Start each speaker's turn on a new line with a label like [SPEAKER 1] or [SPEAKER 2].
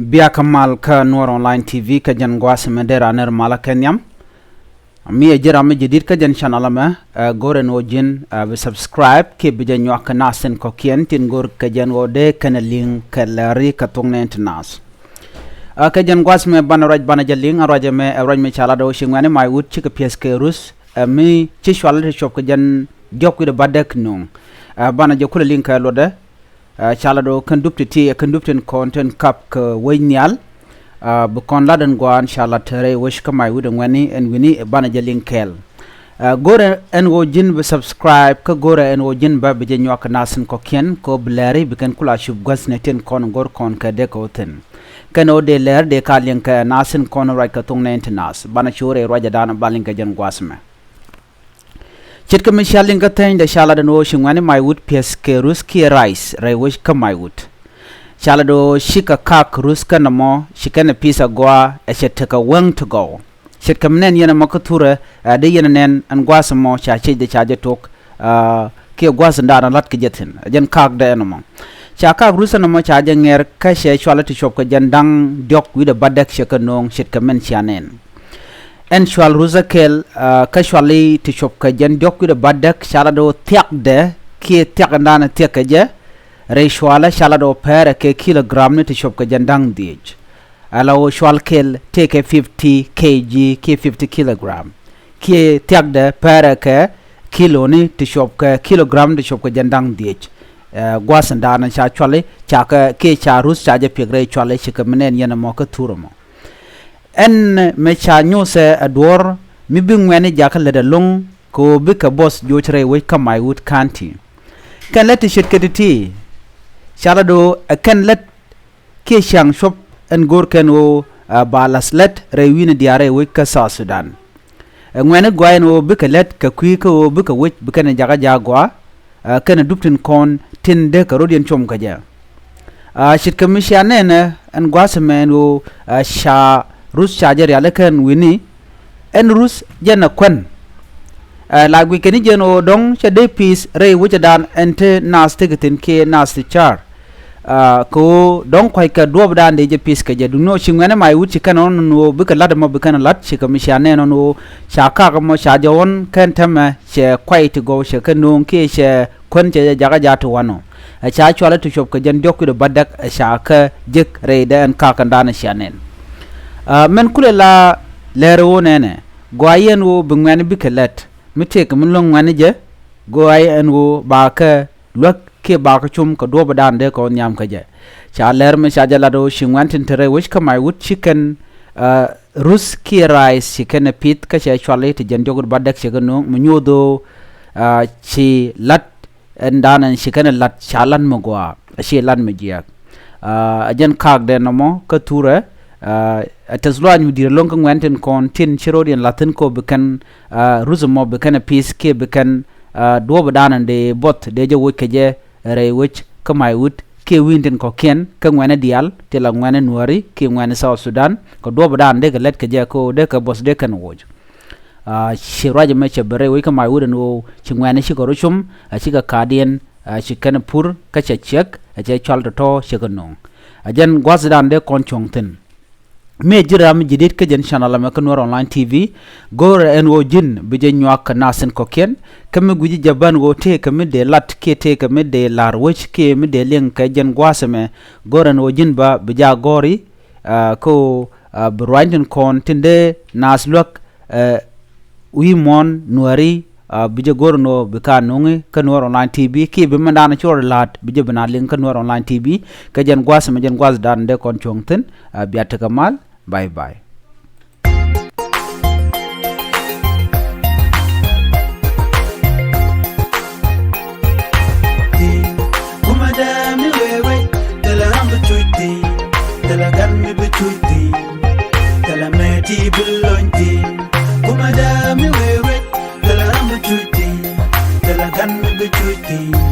[SPEAKER 1] Bia kamal ka Nuer online TV ka jan gwas medera ner mala kenyam mi ejira mi jidit ka jan channel ma gore no jin be subscribe ke be jan yak nasen ko kien tin gor ka jan wode kana link ka lari ka tongne internas ka jan gwas me banaraj banajaling araje me araj me chala do shingwane Maiwut chika piäth rus mi chi shwalde shop ka jan jokku de badek nung bana jokku link ka lode chala do kanduptin content kap ka wanyal bu kon ladan gwan chala tere wish ka Maiwut ngwani en wini bana jaling kel gore en wo jin be subscribe ka gore en wo jin ba be nyak nasen ko kien ko bleri be kan kula shub gas neten kon gor kon ka de ko ten kan o de ler de ka link ka nasen kon right ka tong nenten nas bana chore roja dana balin ka jan gwasme chit ka mishalin ka ten de shala da no shingwani Maiwut piäth rus ki rice rai wish ka Maiwut shala do shika kak rus ka namo shikana pisa gwa e shit ka wang to go shit ka mnen yana makatura de yana nen an gwasa mo cha che de cha je tok ki gwasa ndana lat ka jetin jan kak de namo cha kak rus namo cha je nger ka she shwalati shop ka jan dang diok wi de badak shika nong shit ka men chanen en shwal ruzakel ka shwali ti shop ka jan diok wi de badak shala do tiak de ki tiak ndana tiak ka je re shwala shala do pera ke kilogram ne ti shop ka jan dang dij alaw shwal kel take 50 kg ki 50 kilogram ki tiak de pera ke kilo ni ti shop ka kilogram ti shop ka jan dang dij gwasan dana cha chwali cha ka ke cha rus cha je pigre chwali shika menen yana mo ka turomo en me cha nyose ador mi bingwene jakale da long ko bika boss jotre we ka Maiwut County kan let shit kediti chala do kan let ke shang shop en gor ken o balas let rewina diare we ka South Sudan ngwene gwaen o bika let ka kwi ko bika we bika ne jaga jagwa kana duptin kon tin de ka rodien chom ka ja shit kamishane ne en gwasmen o sha rus charger ya lekan wini en rus jena kwen la gwi keni jeno dong cha de piece re wucha dan ente nas tigetin ke nas char ko dong kwai ka do dan de je piece ka je duno chingwane Maiwut chikano no bika lad mo bika na lat chika mishane no chaka ka mo cha jawon kan tama che kwai to go che kanong ke che kwen che jaga jatu wano cha chwala to shop ka jan dokku de badak cha ka jek re da en ka kan dana shanen men kule la lero nene goyen wo bingwane bikelet mitek mun long ngane je goyen wo ba ka lok ke ba ka chum ko do badan de ko nyam ka je cha ler me cha jala do shingwantin tere wish ka Maiwut chicken rus ki rice chicken pit ka che chwale te jen jogur badak che no munyodo chi lat ndanan chicken lat chalan mo gwa chi lan me jiak ajen kak de no mo ka tura tasluan mi dir long ngwanten kon tin chirodian latin ko bekan ruzumo bekan piece ke bekan do badanan de bot de je wikeje re wich ka Maiwut ke winten ko ken ka ngwane dial te la ngwane nuari ke ngwane South Sudan ko do badan de let ke je ko de ka bos de kan woj shiraje me che bere wi ka Maiwut no chingwane shi ko ruchum shi ka kadien shi kan pur ka che chek je chal to shi ko no ajen gwasdan de kon chongten me jiram jidit ka jen channel ma ka Nuer online TV gore en wo jin be je nyak nasen ko ken kam guji jaban wo te kam de lat ke te kam de lar wich ke me de len ka jen gwasame gore en wo jin ba be ja gori ko brandin kon tinde nas lok wi mon nuari be je gorno be ka nongi ka Nuer online TV ke be mandana chor lat be je bana len ka Nuer online TV ka jen gwasame jen gwas dan de kon chongten biata kamal bye bye.
[SPEAKER 2] Can be